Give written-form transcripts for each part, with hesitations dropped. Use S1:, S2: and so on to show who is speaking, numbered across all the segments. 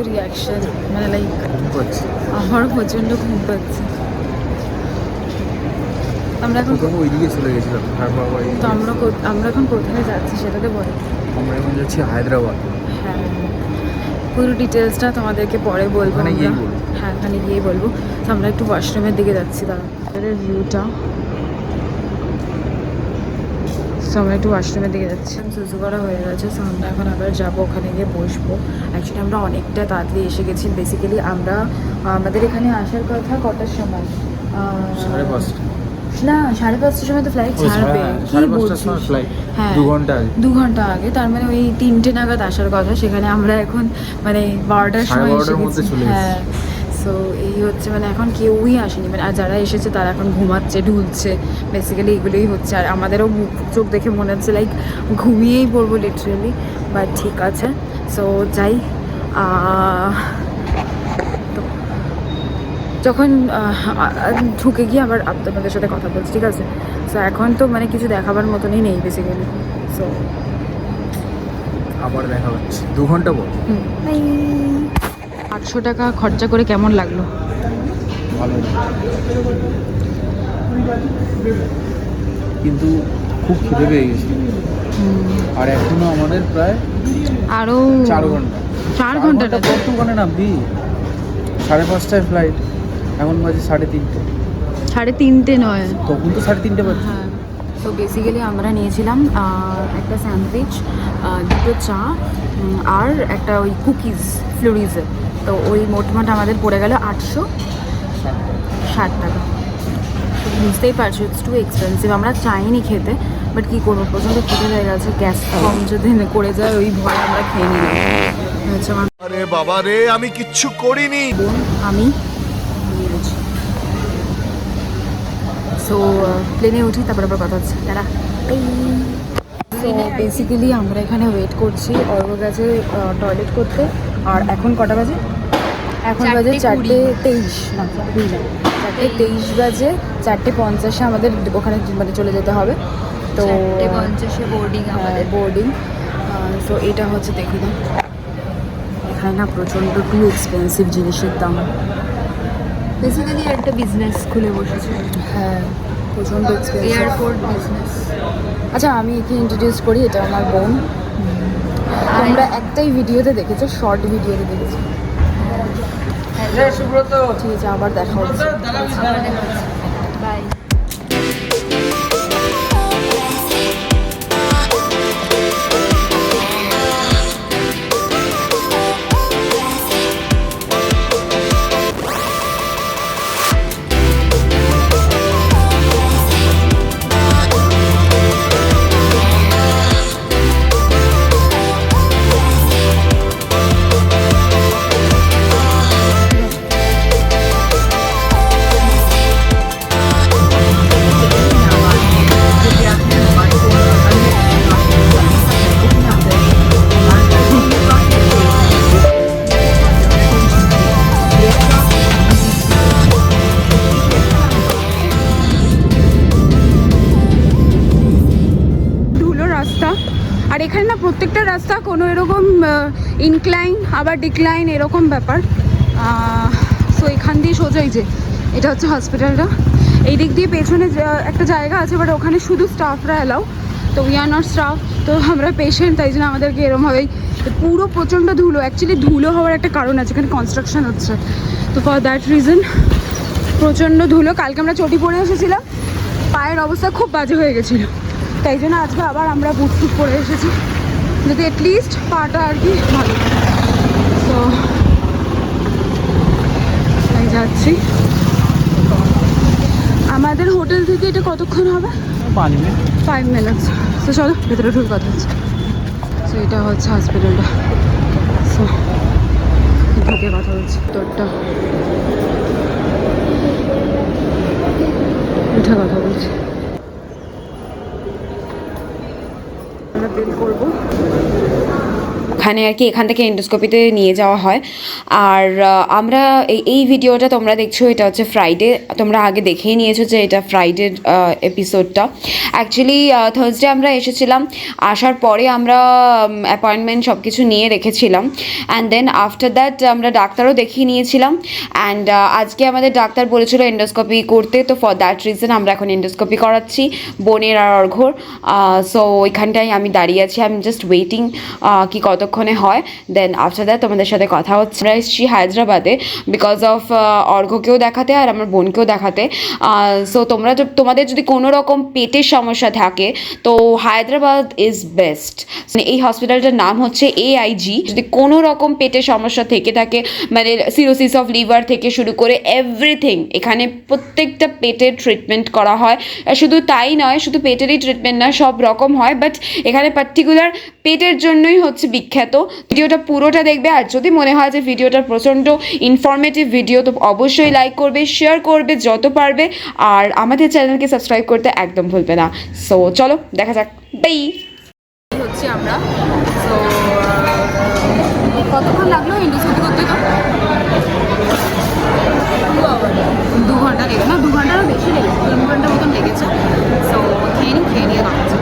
S1: Reaction, মানে like আমারও প্রচণ্ড ঘুম পাচ্ছে। আমরা এখন
S2: ওইদিকে চলে গেছিলাম,
S1: তো আমরা এখন কোথায় যাচ্ছি সেটা তো বলো।
S2: আমরা এখন যাচ্ছি হায়দ্রাবাদ।
S1: হ্যাঁ, পুরো ডিটেলসটা তোমাদেরকে পরে বলবো। হ্যাঁ, ওখানে গিয়েই বলবো। তো আমরা একটু ওয়াশরুমের দিকে যাচ্ছি, তার ভিউটা। সো আমরা একটু ওয়াশরুমের দিকে যাচ্ছি। সুসু করা হয়ে গেছে, সো আমরা এখন আবার যাবো, ওখানে গিয়ে বসবো। অ্যাকচুয়ালি আমরা অনেকটা তাড়াতাড়ি এসে গেছি। বেসিক্যালি আমাদের এখানে আসার কথা কটার সময়?
S2: 5:30
S1: না, 5:30টার সময় তো ফ্লাইট ছাড়বে। কি বলছিস? হ্যাঁ, 2 ঘন্টা আগে। তার মানে ওই 3টে নাগাদ আসার কথা। সেখানে আমরা এখন মানে 12টার সময় এসে গেছি। হ্যাঁ, সো এই হচ্ছে, মানে এখন কেউই আসেনি, মানে আর যারা এসেছে তারা এখন ঘুমাচ্ছে, ঢুলছে। বেসিক্যালি এগুলোই হচ্ছে। আর আমাদেরও মুখ চোখ দেখে মনে হচ্ছে লাইক ঘুমিয়েই পড়বো লিটারেলি, বাট ঠিক আছে। সো যাই, যখন ঢুকে গিয়ে আবার আপনাদের সাথে কথা বলছি, ঠিক আছে? সো এখন তো মানে কিছু দেখাবার মতনই নেই বেসিক্যালি। সো
S2: আবার দেখা হচ্ছে 2 ঘন্টা পর।
S1: 800 টাকা খরচা করে কেমন লাগলো?
S2: ভালো, কিন্তু খুব খিদে পেয়ে গেছি। আর এখনো আমাদের প্রায়
S1: আরও
S2: 4 ঘন্টা।
S1: 4 ঘন্টা
S2: কতক্ষণে নামবি? 5:30টায় ফ্লাইট, এখন বাজে 3:30।
S1: 3:30 নয়,
S2: তখন তো 3:30 বাজে।
S1: হ্যাঁ। তো বেসিক্যালি আমরা নিয়েছিলাম একটা স্যান্ডউইচ, 2টো চা, আর একটা ওই কুকিজ ফ্লোরিজে। তো ওই মোটমাট আমাদের পড়ে গেল 860 টাকা। বুঝতেই পারছো, ইটস টু এক্সপেন্সিভ। আমরা চাইনি খেতে, বাট কী করবো, প্রচণ্ড খেতে হয়ে গেছে। গ্যাস কম যদি করে যায় ওই ভয় আমরা খেয়ে নিই। হচ্ছে আমার,
S3: আরে বাবা রে, আমি কিচ্ছু করিনি।
S1: আমি সো প্লেনে উঠি, তারপর আবার কথা হচ্ছে। তারা বেসিক্যালি আমরা এখানে ওয়েট করছি। অর্ঘ গেছে টয়লেট করতে। আর এখন কটা বাজে? এখন বাজে 4:23, না 4:23 বাজে। 4:50 আমাদের ওখানে মানে চলে যেতে হবে। তো
S4: 4:50 বোর্ডিং, আমাদের
S1: বোর্ডিং। সো এটা হচ্ছে, দেখি না এখানে না প্রচণ্ড টু এক্সপেন্সিভ জিনিসের দাম।
S4: বেসিক্যালি একটা বিজনেস খুলে বসেছে।
S1: হ্যাঁ, প্রচণ্ড এক্সপেন্সিভ
S4: এয়ারপোর্ট বিজনেস।
S1: আচ্ছা, আমি একে ইন্ট্রোডিউস করি, এটা আমার বোন। আমরা একটাই ভিডিওতে দেখেছো, শর্ট ভিডিওতে দেখেছি। ঠিক আছে, আবার দেখা হচ্ছে।
S4: বাই।
S1: আর এখানে না প্রত্যেকটা রাস্তা কোনো এরকম ইনক্লাইন আবার ডিক্লাইন এরকম ব্যাপার। সো এখান দিয়ে সোজাই, যে এটা হচ্ছে হসপিটালটা, এই দিক দিয়ে পেছনে একটা জায়গা আছে, বাট ওখানে শুধু স্টাফরা অ্যালাউ। তো উই আর নট স্টাফ, তো আমরা পেশেন্ট, তাই জন্য আমাদেরকে এরমভাবেই। পুরো প্রচণ্ড ধুলো। অ্যাকচুয়ালি ধুলো হওয়ার একটা কারণ আছে, এখানে কনস্ট্রাকশন হচ্ছে, তো ফর দ্যাট রিজন প্রচণ্ড ধুলো। কালকে আমরা চটি পরে এসেছিলাম, পায়ের অবস্থা খুব বাজে হয়ে গেছিলো, তাই জন্য আজকে আবার আমরা বুট ফুট পরে এসেছি, যাতে অ্যাটলিস্ট পাটা আর কি ভালো। তো তাই যাচ্ছি। আমাদের হোটেল থেকে এটা কতক্ষণ হবে? 5 মিনিট। তো চলো ভেতরে ঢুকে কথা হচ্ছে। সো এটা হচ্ছে হসপিটালটা। সো ঢুকে কথা হচ্ছে। তোরটা উঠে কথা বলছি। আমরা বিল করবো। ওখানে আর কি এখান থেকে এন্ডোস্কোপিতে নিয়ে যাওয়া হয়। আর আমরা এই ভিডিওটা তোমরা দেখছো, এটা হচ্ছে ফ্রাইডে, তোমরা আগে দেখেই নিয়েছো যে এটা ফ্রাইডের এপিসোডটা। অ্যাকচুয়ালি থার্সডে আমরা এসেছিলাম, আসার পরে আমরা অ্যাপয়েন্টমেন্ট সব কিছু নিয়ে রেখেছিলাম, অ্যান্ড দেন আফটার দ্যাট আমরা ডাক্তারও দেখিয়ে নিয়েছিলাম। অ্যান্ড আজকে আমাদের ডাক্তার বলেছিল এন্ডোস্কোপি করতে, তো ফর দ্যাট রিজন আমরা এখন এন্ডোস্কোপি করাচ্ছি বোনের আর অর্ঘ্যর। সো ওইখানটায় আমি দাঁড়িয়ে আছি, আই এম জাস্ট ওয়েটিং কি কতক্ষণে হয়, দেন আফটার দ্যাট তোমাদের সাথে কথা হচ্ছে। আমরা এসেছি হায়দ্রাবাদে বিকজ অফ অর্ঘ্যকেও দেখাতে আর আমার বোনকেও দেখাতে। সো তোমাদের যদি কোনো রকম পেটের সমস্যা থাকে তো হায়দ্রাবাদ ইজ বেস্ট। এই হসপিটালটার নাম হচ্ছে AIG। যদি কোনো রকম পেটের সমস্যা থেকে থাকে, মানে সিরোসিস অফ লিভার থেকে শুরু করে এভরিথিং, এখানে প্রত্যেকটা পেটের ট্রিটমেন্ট করা হয়। শুধু তাই নয়, শুধু পেটেরই ট্রিটমেন্ট না, সব রকম হয়, বাট এখানে পার্টিকুলার পেটের জন্যই হচ্ছে বিখ্যাত। ভিডিওটা পুরোটা দেখবে, আর যদি মনে হয় যে ভিডিওটা প্রচণ্ড ইনফরমেটিভ ভিডিও তো অবশ্যই লাইক করবে, শেয়ার করবে যত পারবে, আর আমাদের চ্যানেলকে সাবস্ক্রাইব করতে একদম ভুলবে না। সো চলো দেখা যাক, বাই। হচ্ছে আমরা সো কতক্ষণ লাগলো এন্ডোস্কোপি করতে? তো 2 ঘন্টা লেগেছে, না 2 ঘন্টারও বেশি লেগেছে, 3 ঘন্টা মতন লেগেছে। সো খেয়ে নিয়ে বাড়াচ্ছে।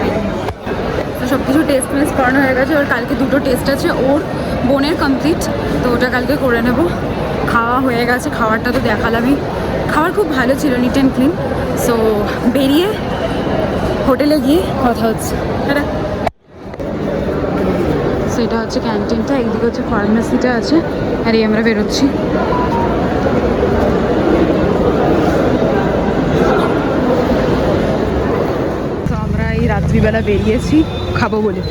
S1: তো সব কিছু টেস্ট করানো হয়ে গেছে। ওর কালকে 2টো টেস্ট আছে, ওর বোনের কমপ্লিট, তো ওটা কালকে করে নেব। খাওয়া হয়ে গেছে, খাবারটা তো দেখালামই, খাবার খুব ভালো ছিল, নিট অ্যান্ড ক্লিন। সো বেরিয়ে হোটেলে গিয়ে কথা হচ্ছে। সেটা হচ্ছে ক্যান্টিনটা, একদিকে হচ্ছে ফার্মেসিটা আছে, আর এই আমরা বেরোচ্ছি। তো আমরা এই রাত্রিবেলা বেরিয়েছি খাবো বলে।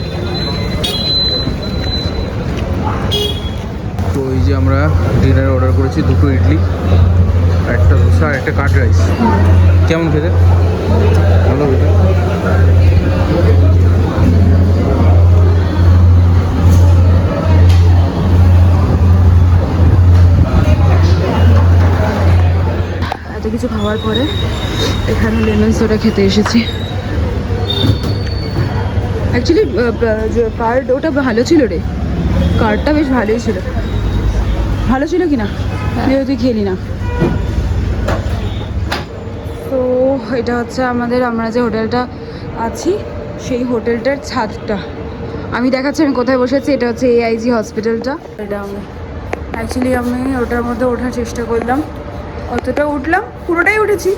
S2: তো এই যে আমরা ডিনার অর্ডার করেছি, 2টো ইডলি, একটা ধোসা আর একটা কাট রাইস। কেমন খেতে? ভালো খেতে।
S1: এত কিছু খাওয়ার পরে এখানে লেমন সোডা খেতে এসেছি। অ্যাকচুয়ালি কার্ড ওটা ভালো ছিল রে, কার্ডটা বেশ ভালোই ছিল। ভালো ছিল কি না তুই খেলি না? তো এটা হচ্ছে আমরা যে হোটেলটা আছি সেই হোটেলটার ছাদটা আমি দেখাচ্ছি। আমি কোথায় বসেছি, এটা হচ্ছে AIG হসপিটালটা। এটা অ্যাকচুয়ালি আমি ওটার মধ্যে ওঠার চেষ্টা করলাম, অতটা উঠলাম, পুরোটাই উঠেছি,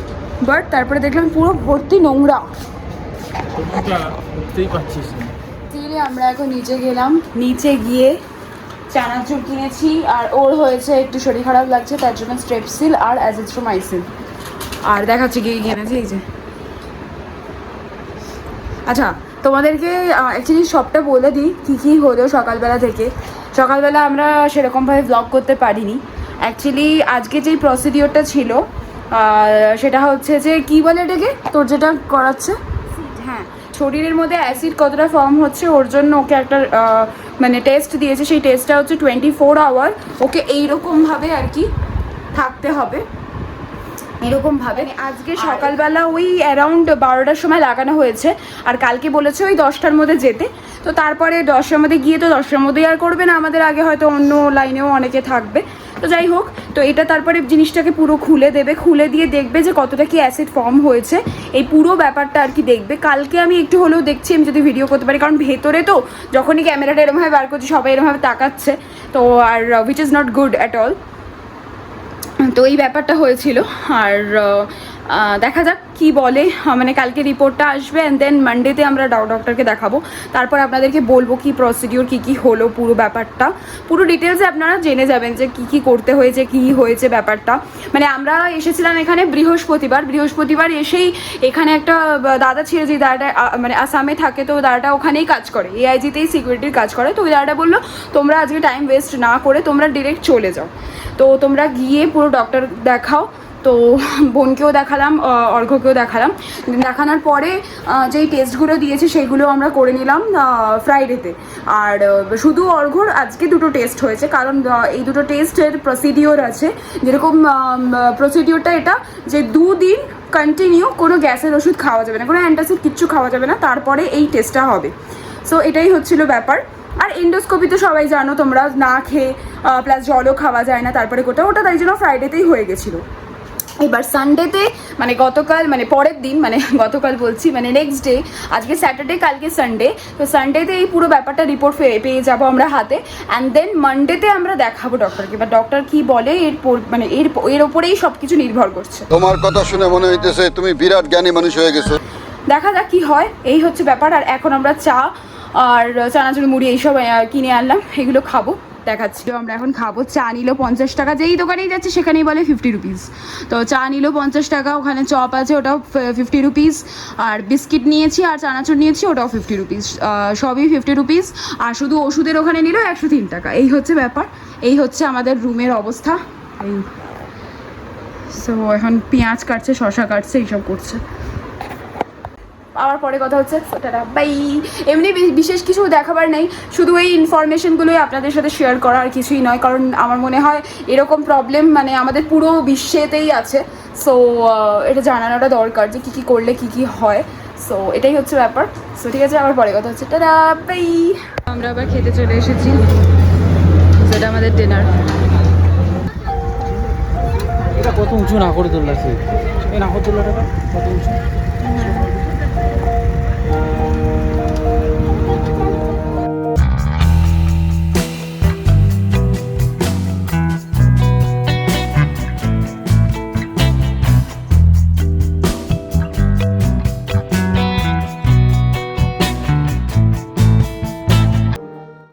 S1: বাট তারপরে দেখলাম পুরো ভর্তি নোংরা। আমরা এখন নিচে গেলাম, নিচে গিয়ে চানাচুর কিনেছি, আর ওর হয়েছে একটু শরীর খারাপ লাগছে, তার জন্য স্ট্রেপসিল আর অ্যাজিথ্রোমাইসিন। আর দেখাচ্ছি কি কিনেছি, এই যে। আচ্ছা তোমাদেরকে অ্যাকচুয়ালি সবটা বলে দিই কী হলো সকালবেলা থেকে। সকালবেলা আমরা সেরকমভাবে ব্লগ করতে পারিনি। অ্যাকচুয়ালি আজকে যেই প্রসিডিওরটা ছিল সেটা হচ্ছে যে কী বলে এটাকে, তোর যেটা করাচ্ছে, হ্যাঁ, শরীরের মধ্যে অ্যাসিড কতটা ফর্ম হচ্ছে ওর জন্য ওকে একটা মানে টেস্ট দিয়েছে। সেই টেস্টটা হচ্ছে 24 আওয়ার ওকে এইরকমভাবে আর কি থাকতে হবে, এরকমভাবে। আজকে সকালবেলা ওই অ্যারাউন্ড 12টার সময় লাগানো হয়েছে, আর কালকে বলেছে ওই 10টার মধ্যে যেতে। তো তারপরে 10টার মধ্যে গিয়ে তো 10টার মধ্যেই আর করবে না, আমাদের আগে হয়তো অন্য লাইনেও অনেকে থাকবে। তো যাই হোক, তো এটা তারপরে জিনিসটাকে পুরো খুলে দেবে, খুলে দিয়ে দেখবে যে কতটা কি অ্যাসিড ফর্ম হয়েছে, এই পুরো ব্যাপারটা আর কি দেখবে। কালকে আমি একটু হলেও দেখছি আমি যদি ভিডিও করতে পারি, কারণ ভেতরে তো যখনই ক্যামেরাটা এরমভাবে বার করছি সবাই এরমভাবে তাকাচ্ছে, তো আর which is not good at all. তো এই ব্যাপারটা হয়েছিল, আর দেখা যাক কি বলে, মানে কালকে রিপোর্টটা আসবে, অ্যান্ড দেন মানডেতে আমরা ডক্টরকে দেখাবো, তারপর আপনাদেরকে বলবো কি প্রসিডিওর, কী হলো, পুরো ব্যাপারটা পুরো ডিটেলসে আপনারা জেনে যাবেন যে কী করতে হয়েছে, কী হয়েছে ব্যাপারটা। মানে আমরা এসেছিলাম এখানে বৃহস্পতিবার এসেই এখানে একটা দাদা ছিল, যে দাদাটা মানে আসামে থাকে, তো দাদাটা ওখানেই কাজ করে, AIGতেই সিকিউরিটির কাজ করে। তো ওই দাদাটা বললো তোমরা আজকে টাইম ওয়েস্ট না করে তোমরা ডিরেক্ট চলে যাও, তো তোমরা গিয়ে পুরো ডক্টর দেখাও। তো বোনকেও দেখালাম, অর্ঘ্যকেও দেখালাম, দেখানোর পরে যেই টেস্টগুলো দিয়েছে সেইগুলো আমরা করে নিলাম ফ্রাইডেতে। আর শুধু অর্ঘ্যর আজকে 2টো টেস্ট হয়েছে, কারণ এই 2টো টেস্টের প্রসিডিওর আছে। যেরকম প্রসিডিওরটা এটা যে 2 দিন কন্টিনিউ কোনো গ্যাসের ওষুধ খাওয়া যাবে না, কোনো অ্যান্টাসিড কিচ্ছু খাওয়া যাবে না, তারপরে এই টেস্টটা হবে। সো এটাই হচ্ছিল ব্যাপার। আর এন্ডোস্কোপি তো সবাই জানো তোমরা, না খেয়ে প্লাস জলও খাওয়া যায় না, তারপরে ওটা তাই জন্য ফ্রাইডেতেই হয়ে গেছিলো। এবার সানডেতে মানে গতকাল মানে পরের দিন মানে গতকাল বলছি মানে নেক্সট ডে, আজকে স্যাটারডে কালকে সানডে, তো সানডেতে এই পুরো ব্যাপারটা রিপোর্ট পেয়ে যাবো আমরা হাতে, অ্যান্ড দেন মানডেতে আমরা দেখাবো ডক্টরকে। এবার ডক্টর কি বলে মানে এর ওপরেই সব কিছু নির্ভর করছে।
S5: তোমার কথা শুনে মনে হইতেছে তুমি বিরাট জ্ঞানী মানুষ হয়ে গেছো।
S1: দেখা যাক কি হয়, এই হচ্ছে ব্যাপার। আর এখন আমরা চা আর চানাচুর মুড়ি এইসব কিনে আনলাম, এগুলো খাবো, দেখাচ্ছি। আমরা এখন খাবো। চা নিল 50 টাকা, যেই দোকানেই যাচ্ছে সেখানেই বলে 50 রুপিস। তো চা নিল 50 টাকা, ওখানে চপ আছে ওটাও 50 রুপিস, আর বিস্কিট নিয়েছি আর চানাচুর নিয়েছি ওটাও 50 রুপিস, সবই 50 রুপিস। আর শুধু ওষুধের ওখানে নিল 103 টাকা। এই হচ্ছে ব্যাপার, এই হচ্ছে আমাদের রুমের অবস্থা। এই সো এখন পেঁয়াজ কাটছে, শশা কাটছে, এইসব করছে। আবার পরে কথা হচ্ছে, টাটা বাই। এমনি বিশেষ কিছু দেখাবার নেই, শুধু এই ইনফরমেশনগুলোই আপনাদের সাথে শেয়ার করা, আর কিছুই নয়। কারণ আমার মনে হয় এরকম প্রবলেম মানে আমাদের পুরো বিশ্বেতেই আছে। সো এটা জানানোটা দরকার যে কী করলে কী হয়। সো এটাই হচ্ছে ব্যাপার। সো ঠিক আছে, আবার পরে কথা হচ্ছে, টাটা বাই। আমরা আবার খেতে চলে এসেছি, সেটা আমাদের ডিনার।
S2: এটা কত উঁচু নাগরদোল্লা, এই নাগরদোল্লাটা কত উঁচু।